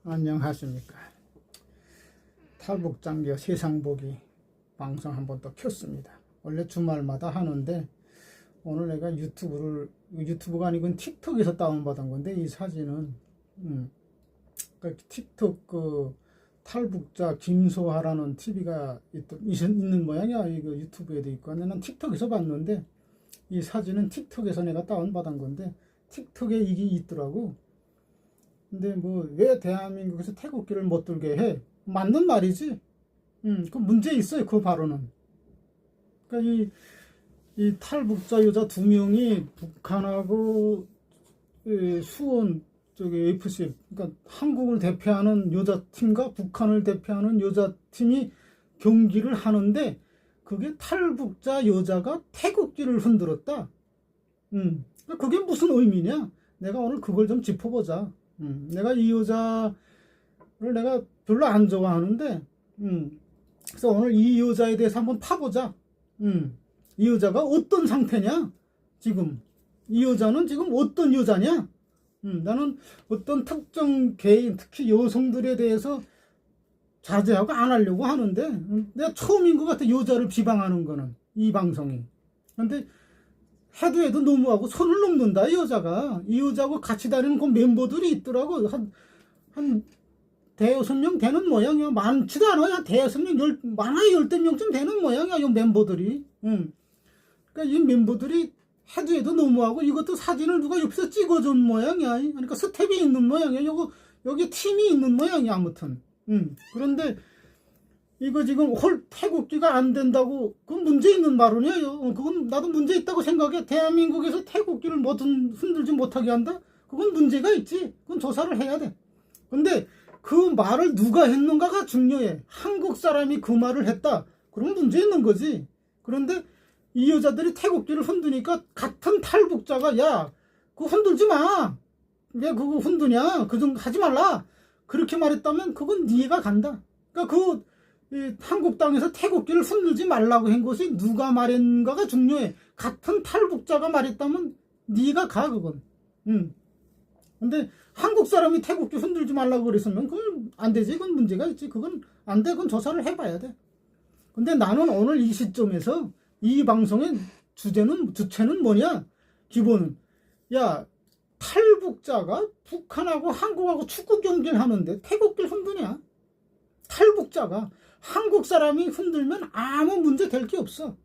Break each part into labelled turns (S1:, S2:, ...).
S1: 안녕하십니까. 탈북장교 세상보기 방송 한번 또 켰습니다. 원래 주말마다 하는데 오늘 내가 유튜브가 아니고 틱톡에서 다운받은 건데, 이 사진은 틱톡 탈북자 김소하라는 TV가 있는 모양이야. 이거 유튜브에도 있고. 나는 틱톡에서 봤는데 이 사진은 틱톡에서 내가 다운받은 건데 틱톡에 이게 있더라고. 근데 뭐 왜 대한민국에서 태극기를 못 들게 해? 맞는 말이지. 그 문제 있어요, 그 발언은. 그러니까 이 탈북자 여자 2명이 북한하고 수원 저기 FC, 그러니까 한국을 대표하는 여자팀과 북한을 대표하는 여자팀이 경기를 하는데, 그게 탈북자 여자가 태극기를 흔들었다. 그게 무슨 의미냐? 내가 오늘 그걸 좀 짚어보자. 내가 이 여자를 내가 별로 안 좋아하는데, 그래서 오늘 이 여자에 대해서 한번 파보자. 이 여자가 어떤 상태냐? 지금 이 여자는 지금 어떤 여자냐? 나는 어떤 특정 개인, 특히 여성들에 대해서 자제하고 안 하려고 하는데, 내가 처음인 것 같아, 여자를 비방하는 거는, 이 방송이. 근데 해도 너무하고 선을 넘는다, 이 여자가. 이 여자하고 같이 다니는 그 멤버들이 있더라고. 한 대여섯 명 되는 모양이야. 많지도 않아. 대여섯 명, 많아야 10명쯤 되는 모양이야, 이 멤버들이. 그러니까 이 멤버들이 해도 너무하고, 이것도 사진을 누가 옆에서 찍어준 모양이야. 그러니까 스텝이 있는 모양이야. 여기 팀이 있는 모양이야, 아무튼. 그런데 이거 지금 태극기가 안 된다고, 그건 문제 있는 발언이에요. 그건 나도 문제 있다고 생각해. 대한민국에서 태극기를 흔들지 못하게 한다? 그건 문제가 있지. 그건 조사를 해야 돼. 근데 그 말을 누가 했는가가 중요해. 한국 사람이 그 말을 했다, 그럼 문제 있는 거지. 그런데 이 여자들이 태극기를 흔드니까 같은 탈북자가, 야, 그거 흔들지 마. 왜 그거 흔드냐? 그 정도 하지 말라. 그렇게 말했다면 그건 이해가 간다. 그러니까 한국 땅에서 태극기를 흔들지 말라고 한 것이 누가 말했는가가 중요해. 같은 탈북자가 말했다면 네가 가, 그건. 근데 한국 사람이 태극기 흔들지 말라고 그랬으면 그건 안 되지. 그건 문제가 있지. 그건 안 돼. 그건 조사를 해봐야 돼. 근데 나는 오늘 이 시점에서 이 방송의 주체는 뭐냐? 기본은, 야, 탈북자가 북한하고 한국하고 축구 경기를 하는데 태극기를 흔드냐? 탈북자가 한국 사람이 흔들면 아무 문제 될 게 없어.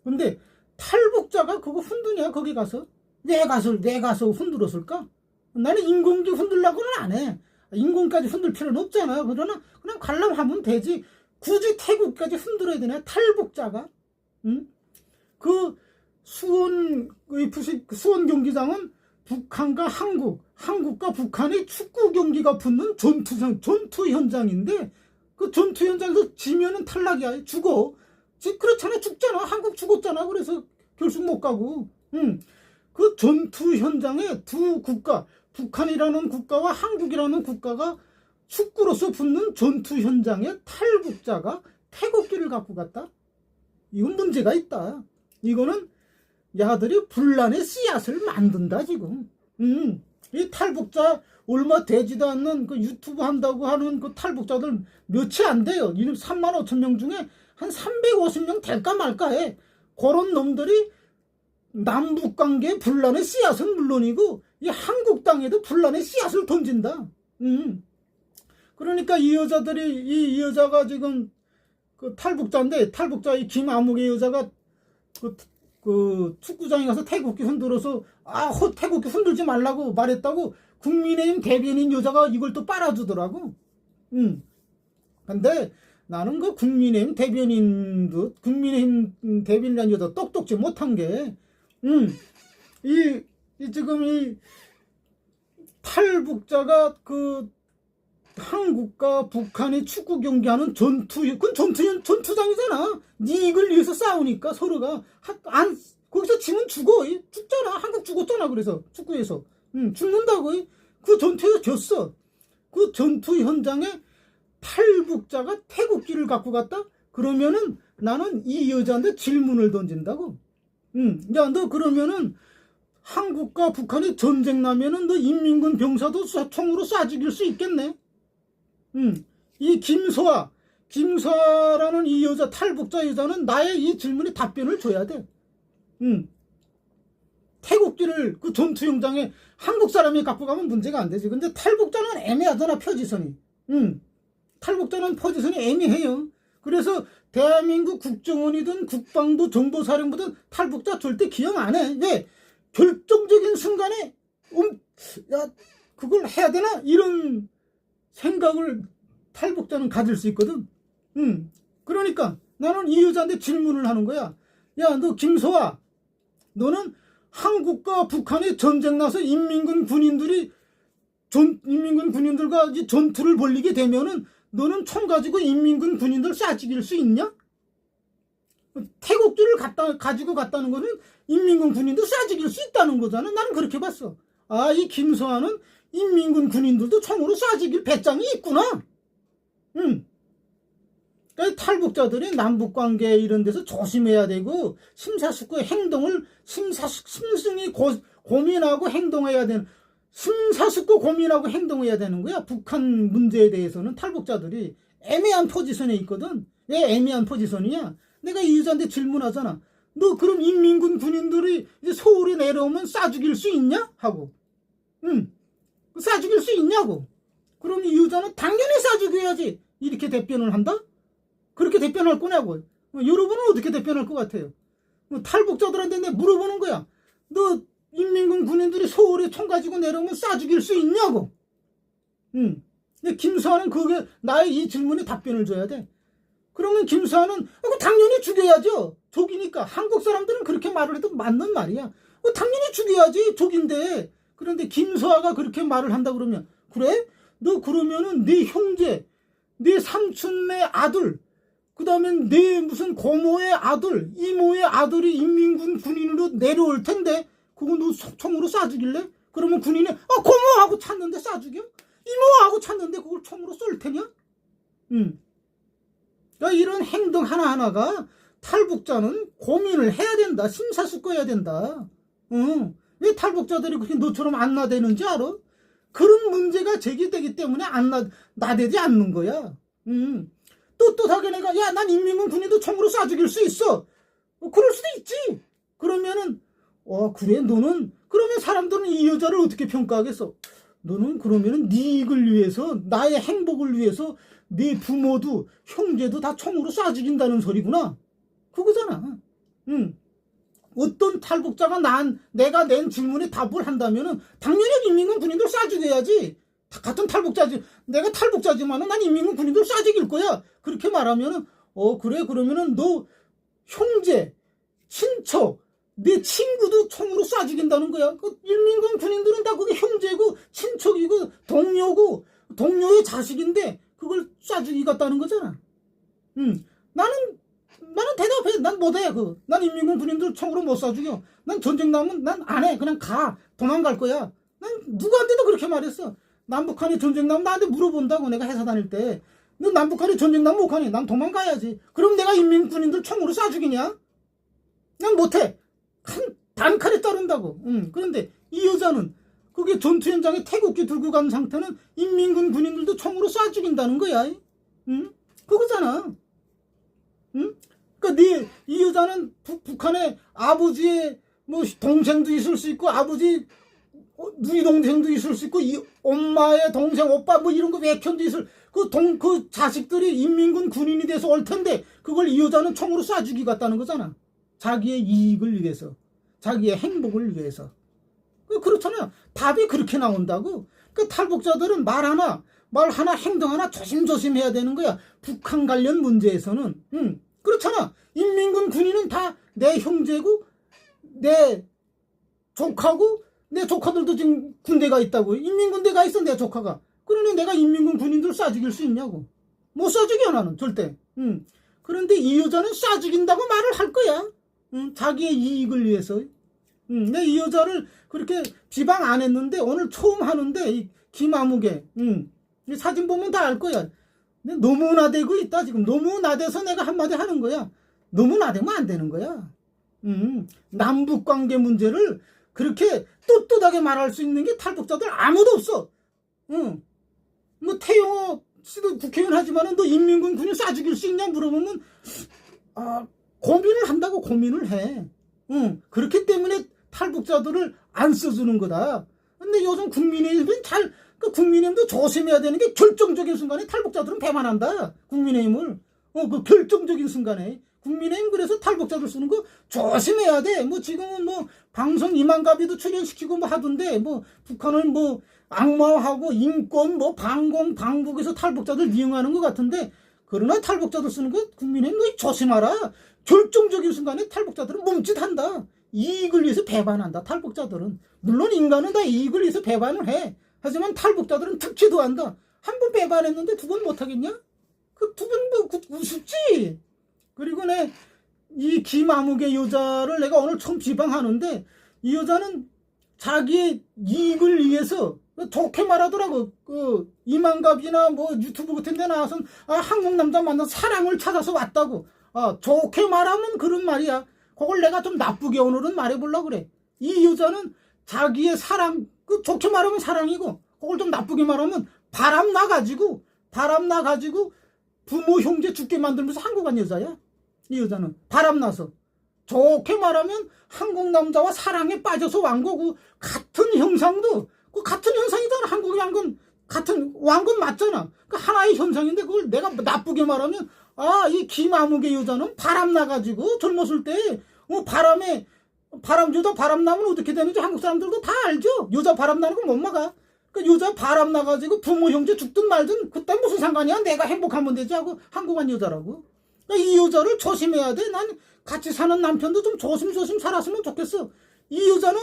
S1: 근데 탈북자가 그거 흔드냐? 거기 가서 내 가서 흔들었을까? 나는 인공기 흔들라고는 안 해. 인공까지 흔들 필요는 없잖아. 그러나 그냥 관람하면 되지. 굳이 태국까지 흔들어야 되냐? 탈북자가. 그 수원 경기장은 북한과 한국과 북한의 축구 경기가 붙는 전투 현장인데, 그 전투 현장에서 지면은 탈락이야. 죽어. 그렇잖아. 죽잖아. 한국 죽었잖아. 그래서 결승 못 가고. 그 전투 현장에 두 국가, 북한이라는 국가와 한국이라는 국가가 축구로서 붙는 전투 현장에 탈북자가 태극기를 갖고 갔다? 이건 문제가 있다. 이거는 야들이 분란의 씨앗을 만든다, 지금. 이 탈북자 얼마 되지도 않는 그 유튜브 한다고 하는 그 탈북자들 몇이 안 돼요. 3만 5천 명 중에 한 350명 될까 말까 해. 그런 놈들이 남북 관계 분란의 씨앗은 물론이고 이 한국 땅에도 분란의 씨앗을 던진다. 그러니까 이 여자가 지금 그 탈북자인데, 탈북자 이 김아묵의 여자가 그 축구장에 가서 태극기 흔들어서 태극기 흔들지 말라고 말했다고 국민의힘 대변인 여자가 이걸 또 빨아주더라고. 근데 나는 그 국민의힘 대변인이란 여자 똑똑지 못한 게, 지금 이 탈북자가 그 한국과 북한이 축구 경기하는 그건 전투장이잖아. 네 이걸 위해서 싸우니까 서로가 거기서 지면 죽잖아. 한국 죽었잖아. 그래서 축구에서 죽는다고. 그 전투에서 졌어. 그 전투 현장에 탈북자가 태극기를 갖고 갔다? 그러면은 나는 이 여자한테 질문을 던진다고. 야, 너 그러면은 한국과 북한이 전쟁 나면은 너 인민군 병사도 총으로 쏴 죽일 수 있겠네? 이 김소아라는 이 여자, 탈북자 여자는 나의 이 질문에 답변을 줘야 돼. 태국기를 그 전투 현장에 한국 사람이 갖고 가면 문제가 안 되지. 근데 탈북자는 애매하잖아, 표지선이. 탈북자는 포지션이 애매해요. 그래서 대한민국 국정원이든 국방부 정보사령부든 탈북자 절대 기용 안 해. 왜? 결정적인 순간에 야, 그걸 해야 되나? 이런 생각을 탈북자는 가질 수 있거든. 그러니까 나는 이 여자한테 질문을 하는 거야. 야, 너 김소아, 너는 한국과 북한의 전쟁 나서 인민군 군인들과 이제 전투를 벌이게 되면은 너는 총 가지고 인민군 군인들 쏴 죽일 수 있냐? 태국기를 가지고 갔다는 거는 인민군 군인들 쏴 죽일 수 있다는 거잖아. 나는 그렇게 봤어. 아, 이 김소아는 인민군 군인들도 총으로 쏴 죽일 배짱이 있구나. 그러니까 탈북자들이 남북관계 이런 데서 조심해야 되고 심사숙고의 행동을 심승히 고민하고 행동해야 되는, 심사숙고 고민하고 행동해야 되는 거야. 북한 문제에 대해서는 탈북자들이 애매한 포지션에 있거든. 왜 애매한 포지션이냐? 내가 이 여자한테 질문하잖아. 너 그럼 인민군 군인들이 이제 서울에 내려오면 쏴 죽일 수 있냐? 하고. 쏴 죽일 수 있냐고. 그럼 이 여자는 당연히 쏴 죽여야지. 이렇게 답변을 한다? 그렇게 답변할 거냐고. 여러분은 어떻게 답변할 것 같아요? 탈북자들한테 내가 물어보는 거야. 너 인민군 군인들이 서울에 총 가지고 내려오면 쏴 죽일 수 있냐고. 근데 김수아는 그게 나의 이 질문에 답변을 줘야 돼. 그러면 김수아는 당연히 죽여야죠. 족이니까. 한국 사람들은 그렇게 말을 해도 맞는 말이야. 당연히 죽여야지. 족인데. 그런데 김수아가 그렇게 말을 한다 그러면, 그래? 너 그러면은 네 형제, 네 삼촌네 아들, 그 다음에 내 무슨 고모의 아들, 이모의 아들이 인민군 군인으로 내려올 텐데 그거 너 총으로 쏴 죽일래? 그러면 군인이 고모하고 찾는데 쏴 죽여? 이모하고 찾는데 그걸 총으로 쏠 테냐? 그러니까 이런 행동 하나하나가 탈북자는 고민을 해야 된다. 심사숙고해야 된다. 왜 탈북자들이 그렇게 너처럼 안 나대는지 알아? 그런 문제가 제기되기 때문에 나대지 않는 거야. 떳떳하게 내가, 야, 난 인민군 군인도 총으로 쏴 죽일 수 있어. 그럴 수도 있지. 그러면은, 그래, 너는, 그러면 사람들은 이 여자를 어떻게 평가하겠어? 너는 그러면은 네 이익을 위해서, 나의 행복을 위해서 네 부모도, 형제도 다 총으로 쏴 죽인다는 소리구나. 그거잖아. 어떤 탈북자가 내가 낸 질문에 답을 한다면은, 당연히 인민군 군인들 쏴 죽여야지. 같은 탈북자지. 내가 탈북자지만은 난 인민군 군인들 쏴 죽일 거야. 그렇게 말하면은, 그래, 그러면은 너 형제, 친척, 내 친구도 총으로 쏴 죽인다는 거야. 그 인민군 군인들은 다 그게 형제고, 친척이고, 동료고, 동료의 자식인데, 그걸 쏴 죽이겠다는 거잖아. 나는 대답해. 난 못해. 난 인민군 군인들 총으로 못 쏴 죽여. 난 전쟁 나면 난 안 해. 그냥 가. 도망갈 거야. 난 누구한테도 그렇게 말했어. 남북한이 전쟁 나면 나한테 물어본다고. 내가 회사 다닐 때. 너 남북한이 전쟁 나면 못 가니? 난 도망가야지. 그럼 내가 인민군인들 총으로 쏴 죽이냐? 난 못해. 단칼에 자른다고. 그런데 이 여자는 그게 전투 현장에 태국기 들고 간 상태는 인민군 군인들도 총으로 쏴 죽인다는 거야. 그거잖아. 그러니까 이 여자는 북한의 아버지의 뭐 동생도 있을 수 있고, 아버지 누이 동생도 있을 수 있고, 이 엄마의 동생 오빠 뭐 이런 거 외편도 있을, 그 자식들이 인민군 군인이 돼서 올 텐데 그걸 이 여자는 총으로 쏴 죽이겠다는 거잖아. 자기의 이익을 위해서, 자기의 행복을 위해서. 그렇잖아요. 답이 그렇게 나온다고. 그 탈북자들은 말 하나 행동 하나 조심조심 해야 되는 거야. 북한 관련 문제에서는. 그렇잖아. 인민군 군인은 다 내 형제고, 내 조카고, 내 조카들도 지금 군대가 있다고. 인민군대가 있어, 내 조카가. 그러니 내가 인민군 군인들 쏴 죽일 수 있냐고. 못 쏴 죽여, 나는 절대. 그런데 이 여자는 쏴 죽인다고 말을 할 거야. 자기의 이익을 위해서. 내 이 여자를 그렇게 비방 안 했는데 오늘 처음 하는데, 이 김아무개. 이 사진 보면 다 알 거야. 너무 나대고 있다, 지금. 너무 나대서 내가 한마디 하는 거야. 너무 나대면 안 되는 거야. 남북 관계 문제를 그렇게 떳떳하게 말할 수 있는 게 탈북자들 아무도 없어. 뭐 태영호 지도 국회의원 하지만은 너 인민군 군인 쏴 죽일 수 있냐 물어보면 고민을 한다고 고민을 해. 그렇기 때문에 탈북자들을 안 써주는 거다. 근데 요즘 국민의힘은 국민의힘도 조심해야 되는 게 결정적인 순간에 탈북자들은 배반한다. 국민의힘을. 그 결정적인 순간에. 국민의힘 그래서 탈북자들 쓰는 거 조심해야 돼. 뭐 지금은 뭐 방송 이만가비도 출연시키고 뭐 하던데 뭐 북한을 뭐 악마화하고 인권 뭐 방북에서 탈북자들 이용하는 것 같은데 그러나 탈북자들 쓰는 거 국민의힘 너 조심하라. 결정적인 순간에 탈북자들은 멈칫한다. 이익을 위해서 배반한다. 탈북자들은. 물론 인간은 다 이익을 위해서 배반을 해. 하지만 탈북자들은 특히도 한다. 한 번 배반했는데 두 번 못하겠냐? 그 두 번 뭐 우습지. 그리고 이 김아무개 여자를 내가 오늘 처음 비방하는데 이 여자는 자기의 이익을 위해서 좋게 말하더라고. 그 이만갑이나 뭐 유튜브 같은 데 나와서 한국 남자 만나 사랑을 찾아서 왔다고. 좋게 말하면 그런 말이야. 그걸 내가 좀 나쁘게 오늘은 말해보려고 그래. 이 여자는 자기의 사랑, 좋게 말하면 사랑이고, 그걸 좀 나쁘게 말하면 바람 나가지고 부모 형제 죽게 만들면서 한국 간 여자야. 이 여자는 바람나서. 좋게 말하면 한국 남자와 사랑에 빠져서 왕 거고, 같은 형상도, 같은 현상이잖아. 한국이 같은 왕건 맞잖아. 하나의 현상인데 그걸 내가 나쁘게 말하면 이 김아무개 여자는 바람 나가지고 젊었을 때 여자 바람 나면 어떻게 되는지 한국 사람들도 다 알죠. 여자 바람 나는 거 못 막아. 여자 바람 나가지고 부모 형제 죽든 말든 그때 무슨 상관이야. 내가 행복하면 되지 하고 한국 간 여자라고. 이 여자를 조심해야 돼. 난 같이 사는 남편도 좀 조심조심 살았으면 좋겠어. 이 여자는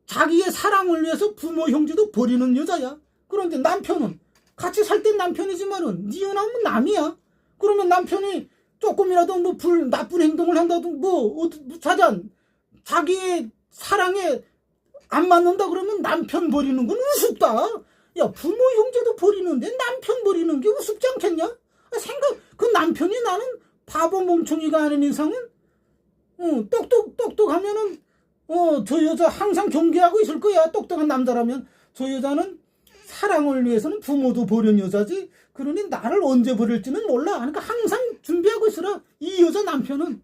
S1: 자기의 사랑을 위해서 부모 형제도 버리는 여자야. 그런데 남편은 같이 살 땐 남편이지만은 이혼하면 남이야. 그러면 남편이 조금이라도 뭐 나쁜 행동을 한다든 자기의 사랑에 안 맞는다 그러면 남편 버리는 건 우습다. 야, 부모 형제도 버리는데 남편 버리는 게 우습지 않겠냐? 그 남편이 나는 바보 멍청이가 아닌 이상은 똑똑하면은 저 여자 항상 경계하고 있을 거야. 똑똑한 남자라면. 저 여자는 사랑을 위해서는 부모도 버린 여자지. 그러니 나를 언제 버릴지는 몰라. 그러니까 항상 준비하고 있으라. 이 여자 남편은.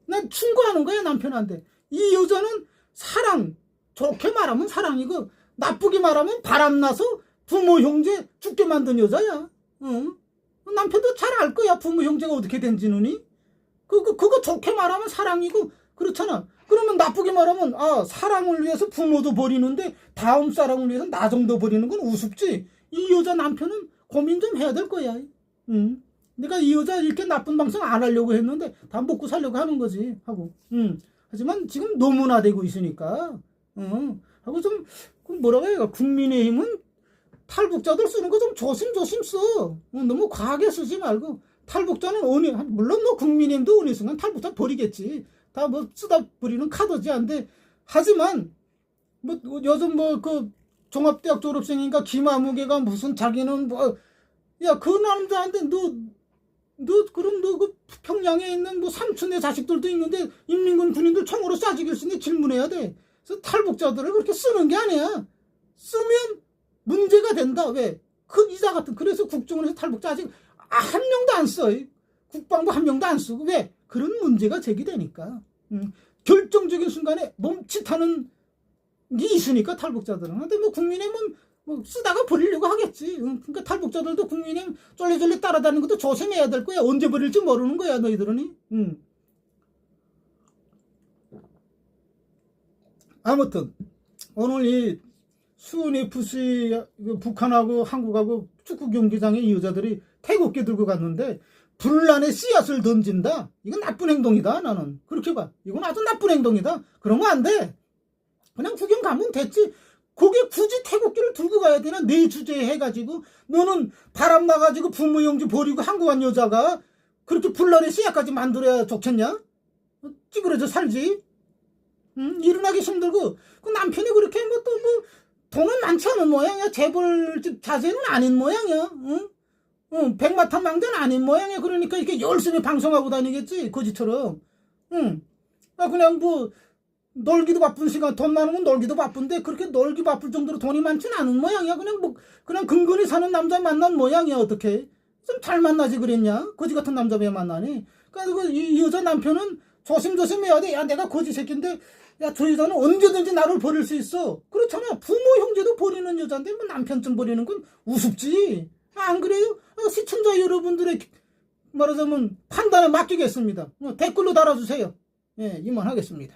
S1: 난 충고하는 거야 남편한테. 이 여자는 사랑. 좋게 말하면 사랑이고 나쁘게 말하면 바람나서 부모 형제 죽게 만든 여자야. 남편도 잘 알 거야. 부모 형제가 어떻게 된지는. 그거 좋게 말하면 사랑이고 그렇잖아. 그러면 나쁘게 말하면 사랑을 위해서 부모도 버리는데 다음 사랑을 위해서 나 정도 버리는 건 우습지. 이 여자 남편은 고민 좀 해야 될 거야. 내가 이 여자 이렇게 나쁜 방송 안 하려고 했는데 다 먹고 살려고 하는 거지 하고. 하지만 지금 너무나 되고 있으니까 하고 좀 뭐라고 해요. 국민의힘은 탈북자들 쓰는 거 좀 조심조심 써. 너무 과하게 쓰지 말고. 탈북자는 물론 뭐 국민의힘도 어느 순간 탈북자 버리겠지. 다 뭐 쓰다 버리는 카드지 안돼. 하지만 뭐 요즘 그 종합대학 졸업생인가 김아무개가 무슨 자기는 그 남자한테 그럼 그 평양에 있는 뭐 삼촌의 자식들도 있는데 인민군 군인들 총으로 쏴 죽일 수 있는데 질문해야 돼. 그래서 탈북자들을 그렇게 쓰는 게 아니야. 쓰면 문제가 된다. 왜? 이자 같은. 그래서 국정원에서 탈북자 아직 한 명도 안 써. 국방부 한 명도 안 쓰고. 왜? 그런 문제가 제기되니까. 결정적인 순간에 멈칫하는 게 있으니까 탈북자들은. 근데 뭐 국민의힘은 쓰다가 버리려고 하겠지. 그러니까 탈북자들도 국민의힘 쫄래쫄래 따라다니는 것도 조심해야 될 거야. 언제 버릴지 모르는 거야 너희들은. 아무튼 오늘 이 수원 FC 북한하고 한국하고 축구 경기장에 이 여자들이 태극기 들고 갔는데 분란의 씨앗을 던진다. 이건 나쁜 행동이다. 나는 그렇게 봐. 이건 아주 나쁜 행동이다. 그런 거 안 돼. 그냥 구경 가면 됐지. 거기에 굳이 태극기를 들고 가야 되나? 내 주제에 해가지고 너는 바람 나가지고 부모 형제 버리고 한국 간 여자가 그렇게 분란의 씨앗까지 만들어야 좋겠냐? 찌그러져 살지. 일어나기 힘들고 그 남편이 그렇게 돈은 많지 않은 모양이야. 재벌집 자제는 아닌 모양이야. 백마탄 망자는 아닌 모양이야. 그러니까 이렇게 열심히 방송하고 다니겠지. 거지처럼. 그냥 놀기도 바쁜 시간, 돈 많으면 놀기도 바쁜데 그렇게 놀기 바쁠 정도로 돈이 많진 않은 모양이야. 그냥 근근히 사는 남자 만난 모양이야. 어떻게 좀 잘 만나지 그랬냐? 거지 같은 남자 왜 만나니? 그러니까 이 여자 남편은 조심조심해야 돼. 야, 내가 거지 새끼인데 야, 저 여자는 언제든지 나를 버릴 수 있어. 그렇잖아. 부모 형제도 버리는 여자인데 뭐 남편쯤 버리는 건 우습지. 안 그래요? 시청자 여러분들의 말하자면 판단에 맡기겠습니다. 댓글로 달아주세요. 예, 이만 하겠습니다.